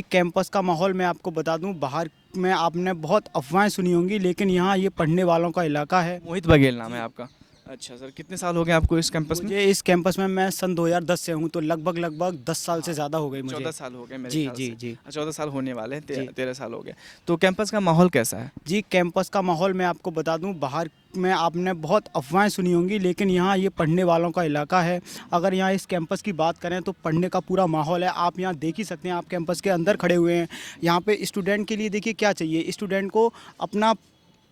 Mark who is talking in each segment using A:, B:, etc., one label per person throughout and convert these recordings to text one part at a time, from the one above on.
A: Campus का माहौल मैं आपको बता दूं, बाहर में आपने बहुत अफवाहें सुनी होंगी, लेकिन यहाँ ये पढ़ने वालों का इलाका है।
B: मोहित बघेल नाम है आपका। अच्छा सर, कितने साल हो गए आपको इस कैंपस में?
A: मुझे इस कैंपस में मैं सन 2010 से हूँ, तो लगभग 10 साल से
B: हाँ,
A: ज़्यादा हो गई मुझे।
B: 14 साल हो गए मेरे
A: जी
B: ख्याल
A: जी
B: से।
A: जी
B: 14 साल होने वाले हैं,
A: जी
B: 13 साल हो गए। तो कैंपस का माहौल कैसा है?
A: जी। कैंपस का माहौल मैं आपको बता दूं, बाहर में आपने बहुत अफवाहें सुनी होंगी, लेकिन यहाँ ये पढ़ने वालों का इलाका है। अगर यहाँ इस कैंपस की बात करें तो पढ़ने का पूरा माहौल है। आप यहाँ देख ही सकते हैं, आप कैंपस के अंदर खड़े हुए हैं। यहाँ पे स्टूडेंट के लिए देखिए क्या चाहिए, स्टूडेंट को अपना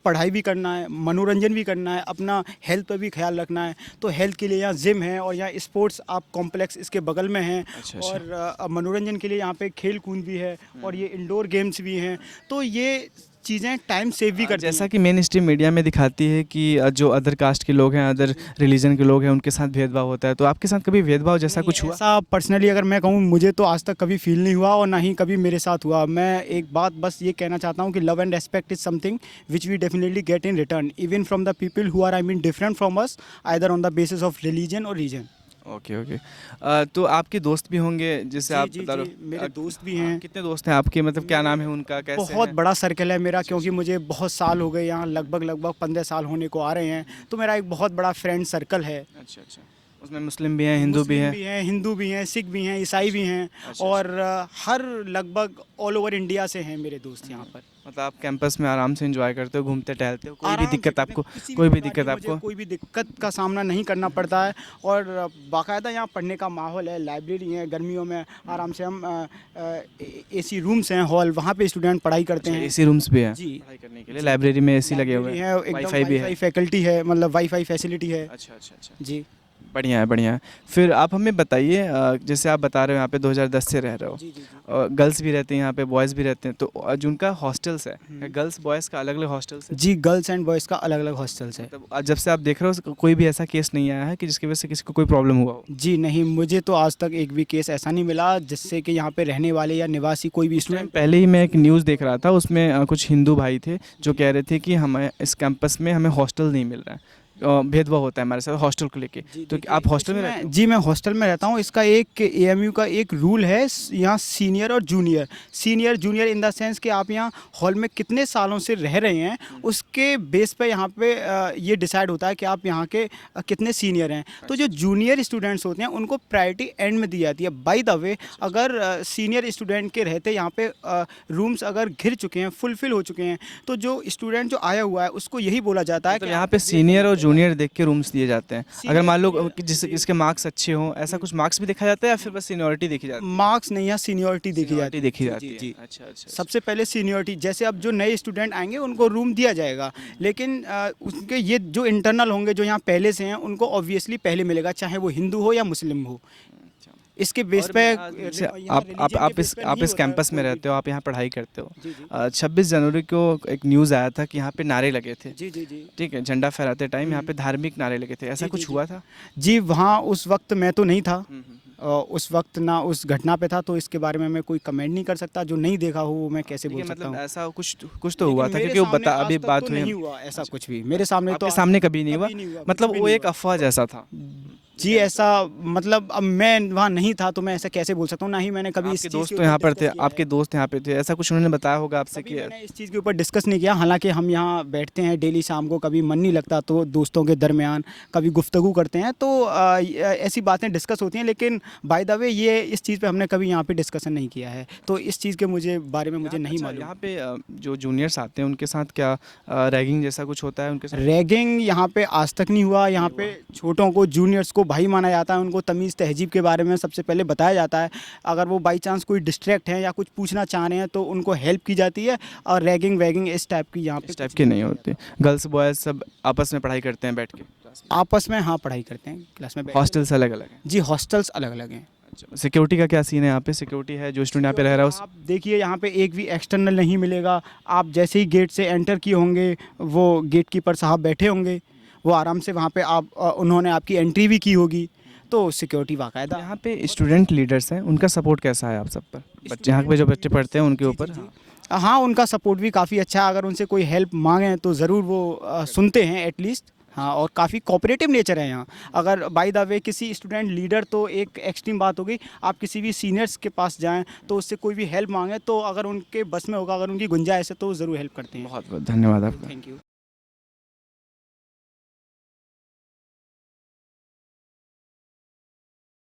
A: पढ़ाई भी करना है, मनोरंजन भी करना है, अपना हेल्थ पर भी ख्याल रखना है। तो हेल्थ के लिए यहाँ जिम है, और यहाँ स्पोर्ट्स आप कॉम्प्लेक्स इसके बगल में हैं।
B: अच्छा अच्छा।
A: और मनोरंजन के लिए यहाँ पे खेल कूद भी है, और ये इंडोर गेम्स भी हैं। तो ये चीज़ें टाइम सेव भी करती
B: जैसा
A: हैं।
B: कि मेन स्ट्रीम मीडिया में दिखाती है कि जो अदर कास्ट के लोग हैं, अदर रिलीजन के लोग हैं, उनके साथ भेदभाव होता है, तो आपके साथ कभी भेदभाव जैसा
A: नहीं,
B: कुछ हुआ?
A: ऐसा पर्सनली अगर मैं कहूँ, मुझे तो आज तक कभी फील नहीं हुआ, और ना ही कभी मेरे साथ हुआ। मैं एक बात बस ये कहना चाहता हूँ कि love and respect is something which we definitely get in return, even from the people who are I mean different from us, either on the basis of religion और रीजन।
B: Okay okay. तो आपके दोस्त भी होंगे जिससे आप
A: जी
B: बता
A: जी
B: रहे
A: जी,
B: हो?
A: मेरे दोस्त भी
B: हाँ,
A: हैं।
B: कितने दोस्त हैं आपके, मतलब क्या नाम है उनका, कैसे
A: बहुत
B: हैं?
A: बड़ा सर्कल है मेरा,
B: अच्छा,
A: क्योंकि
B: अच्छा।
A: मुझे बहुत साल हो गए यहाँ, लगभग 15 साल होने को आ रहे हैं। तो मेरा एक बहुत बड़ा फ्रेंड सर्कल है।
B: अच्छा अच्छा। उसमें मुस्लिम भी हैं, हिंदू भी
A: मुस्लिम
B: हैं?
A: भी हैं, हिंदू भी हैं, सिख भी हैं, ईसाई भी हैं।
B: अच्छा,
A: और हर लगभग ऑल ओवर इंडिया से हैं मेरे दोस्त यहाँ पर।
B: मतलब आप कैंपस में आराम से एंजॉय करते हो, घूमते टहलते हो, कोई भी
A: आराम से
B: दिक्कत
A: करते हैं,
B: आपको?
A: किसी भी
B: कोई भी
A: प्रकार
B: दिक्कत
A: की मुझे
B: आपको?
A: कोई भी दिक्कत का सामना नहीं करना पड़ता है। और बाकायदा यहाँ पढ़ने का माहौल है, लाइब्रेरी है, गर्मियों में आराम से हम एसी रूम्स हैं, हॉल, वहाँ पे स्टूडेंट पढ़ाई करते
B: अच्छा,
A: हैं।
B: एसी रूम्स भी हैं
A: जी
B: पढ़ाई करने के लिए?
A: जी।
B: लाइब्रेरी में एसी लगे हुए
A: लाइब्रेरी
B: हैं?
A: है, एकदम
B: वाईफाई भी
A: वाईफाई
B: है?
A: फैकल्टी है, मतलब वाईफाई फैसिलिटी है।
B: अच्छा अच्छा अच्छा।
A: जी
B: बढ़िया है बढ़िया है। फिर आप हमें बताइए, जैसे आप बता रहे हो यहाँ पे 2010 से रह रहे हो,
A: जी जी जी।
B: और गर्ल्स भी रहते हैं यहाँ पे, बॉयज़ भी रहते हैं, तो जो उनका हॉस्टल्स है, गर्ल्स बॉयज़ का अलग अलग हॉस्टल्स है?
A: जी, गर्ल्स एंड बॉयज़ का अलग अलग हॉस्टल्स है।
B: मतलब जब से आप देख रहे हो कोई भी ऐसा केस नहीं आया है कि जिसकी वजह से किसी को कोई प्रॉब्लम हुआ हो?
A: जी नहीं, मुझे तो आज तक एक भी केस ऐसा नहीं मिला जिससे कि यहाँ पे रहने वाले या निवासी कोई भी
B: कुछ टाइम
A: स्टूडेंट।
B: पहले ही मैं एक न्यूज़ देख रहा था, उसमें कुछ हिंदू भाई थे जो कह रहे थे कि हमें इस कैंपस में हमें हॉस्टल नहीं मिल रहा है, भेदभाव होता है हमारे साथ हॉस्टल को लेके।
A: जी
B: तो
A: देखिए,
B: आप हॉस्टल में रहते
A: इसमें
B: हो?
A: जी मैं हॉस्टल में रहता हूँ। इसका एक एएमयू का एक रूल है, यहाँ सीनियर और junior, senior junior in the sense कि आप यहाँ हॉल में कितने सालों से रह रहे हैं, उसके बेस पे यहाँ पे ये डिसाइड होता है कि आप यहाँ के कितने सीनियर हैं। तो जो जूनियर स्टूडेंट्स होते हैं उनको प्रायोरिटी एंड में दी जाती है। बाय द वे, अगर सीनियर स्टूडेंट के रहते यहाँ पे रूम्स अगर घिर चुके हैं, फुलफिल हो चुके हैं, तो जो स्टूडेंट जो आया हुआ है उसको यही बोला जाता है
B: मतलब
A: कि
B: यहाँ पे
A: आपको वेट
B: सीनियर
A: करना
B: और
A: पड़ेगा।
B: जूनियर देख के रूम्स दिए जाते हैं? अगर
A: सीनियर
B: मान लो
A: जूनियर
B: कि जिस
A: जी।
B: इसके मार्क्स अच्छे हों, ऐसा कुछ मार्क्स भी देखा जाता है या फिर बस सीनियरिटी देखी जाती है?
A: मार्क्स नहीं है, सीनियरिटी देखी
B: सीनियरिटी
A: जाती है।
B: देखी
A: जी
B: जाती
A: जी
B: है।
A: जी।
B: अच्छा अच्छा।
A: सबसे पहले सीनियरिटी, जैसे अब जो नए स्टूडेंट आएंगे उनको रूम दिया जाएगा, लेकिन उनके ये जो इंटरनल होंगे जो यहाँ पहले से हैं उनको ऑब्वियसली पहले मिलेगा, चाहे वो हिंदू हो या मुस्लिम हो। इसके बेस
B: और
A: पे
B: जैसे
A: यहाँ रिलीजन के बेस पे
B: आप
A: नहीं
B: इस
A: होता है
B: कैंपस में
A: कोई भी।
B: रहते हो, आप यहाँ पढ़ाई करते हो।
A: जी जी
B: 26 जनवरी को एक न्यूज़ आया था कि यहाँ पे नारे लगे थे,
A: जी जी जी
B: ठीक है, झंडा फहराते टाइम यहाँ पे धार्मिक नारे लगे थे, ऐसा
A: जी जी
B: कुछ
A: जी।
B: हुआ था?
A: जी, वहाँ उस वक्त मैं तो नहीं था।
B: हम्म, हम्म,
A: उस वक्त ना उस घटना पे था, तो इसके बारे में मैं कोई कमेंट नहीं कर सकता। जो नहीं देखा हो वो मैं कैसे
B: ठीक
A: बोल
B: है,
A: सकता
B: मतलब
A: हूँ।
B: ऐसा कुछ तो हुआ
A: लेकिन
B: था,
A: मेरे
B: क्योंकि वो
A: सामने
B: बता
A: आज
B: अभी
A: तक
B: बात
A: तो
B: हुई
A: नहीं हुआ ऐसा कुछ भी, मेरे सामने तो
B: आपके सामने कभी नहीं हुआ?
A: कभी नहीं हुआ, कुछ
B: मतलब
A: भी
B: वो
A: नहीं
B: एक
A: हुआ।
B: अफवाह जैसा था?
A: जी ऐसा, मतलब अब मैं वहाँ नहीं था तो मैं ऐसा कैसे बोल सकता हूँ, ना ही मैंने कभी इस
B: आपके
A: चीज़
B: दोस्त
A: के
B: तो
A: ऊपर
B: यहाँ पर थे,
A: डिस्कस किया
B: आपके
A: है।
B: दोस्त यहाँ पे थे, ऐसा कुछ उन्होंने बताया होगा आपसे
A: कभी
B: कि?
A: मैंने इस चीज़ के ऊपर डिस्कस नहीं किया, हालांकि हम यहाँ बैठते हैं डेली शाम को, कभी मन नहीं लगता तो दोस्तों के दरमियान कभी गुफ्तगू करते हैं, तो ऐसी बातें डिस्कस होती हैं। लेकिन बाय द वे ये इस चीज़ पे हमने कभी यहाँ पे डिस्कशन नहीं किया है, तो इस चीज़ के बारे में मुझे नहीं
B: अच्छा,
A: मालूम।
B: यहाँ पे जो जूनियर्स आते हैं उनके साथ क्या रैगिंग जैसा कुछ होता है उनके साथ?
A: रैगिंग यहाँ पे आज तक नहीं हुआ। यहाँ
B: नहीं
A: पे
B: हुआ।
A: छोटों को, जूनियर्स को भाई माना जाता है, उनको तमीज़ तहजीब के बारे में सबसे पहले बताया जाता है। अगर वो बाई चांस कोई डिस्ट्रैक्ट हैं या कुछ पूछना चाह रहे हैं तो उनको हेल्प की जाती है। और रैगिंग वैगिंग इस टाइप की यहाँ पे
B: इस टाइप
A: कुछ
B: के नहीं
A: किया
B: होते?
A: जाता।
B: गर्ल्स बॉयज़ सब आपस में पढ़ाई करते हैं बैठ के क्लास में?
A: आपस में हाँ पढ़ाई करते हैं क्लास में बैठ के।
B: हॉस्टल्स अलग अलग हैं?
A: जी हॉस्टल्स अलग अलग हैं।
B: अच्छा, सिक्योरिटी का क्या सीन है यहाँ पे? सिक्योरिटी है जो स्टूडेंट यहाँ पे रह रहा है उस?
A: आप देखिए यहाँ पे एक भी एक्सटर्नल नहीं मिलेगा। आप जैसे ही गेट से एंटर किए होंगे, वो गेट कीपर साहब बैठे होंगे, वो आराम से वहाँ पे उन्होंने आपकी एंट्री भी की होगी, तो सिक्योरिटी बाकायदा।
B: यहाँ पे स्टूडेंट लीडर्स हैं, उनका सपोर्ट कैसा है आप सब पर? बच्चे यहाँ पे जो बच्चे पढ़ते हैं उनके
A: जी,
B: ऊपर?
A: जी, जी। हाँ, उनका सपोर्ट भी काफ़ी अच्छा है। अगर उनसे कोई हेल्प मांगें तो ज़रूर वो सुनते हैं एटलीस्ट। हाँ, और काफ़ी कोऑपरेटिव नेचर है यहाँ। अगर बाय द वे किसी स्टूडेंट लीडर तो एक एक्सट्रीम बात हो गई, आप किसी भी सीनियर्स के पास जाएँ तो उससे कोई भी हेल्प मांगे तो अगर उनके बस में होगा, अगर उनकी गुंजाइश है तो ज़रूर हेल्प करते हैं।
B: बहुत बहुत धन्यवाद आपका।
A: Thank you.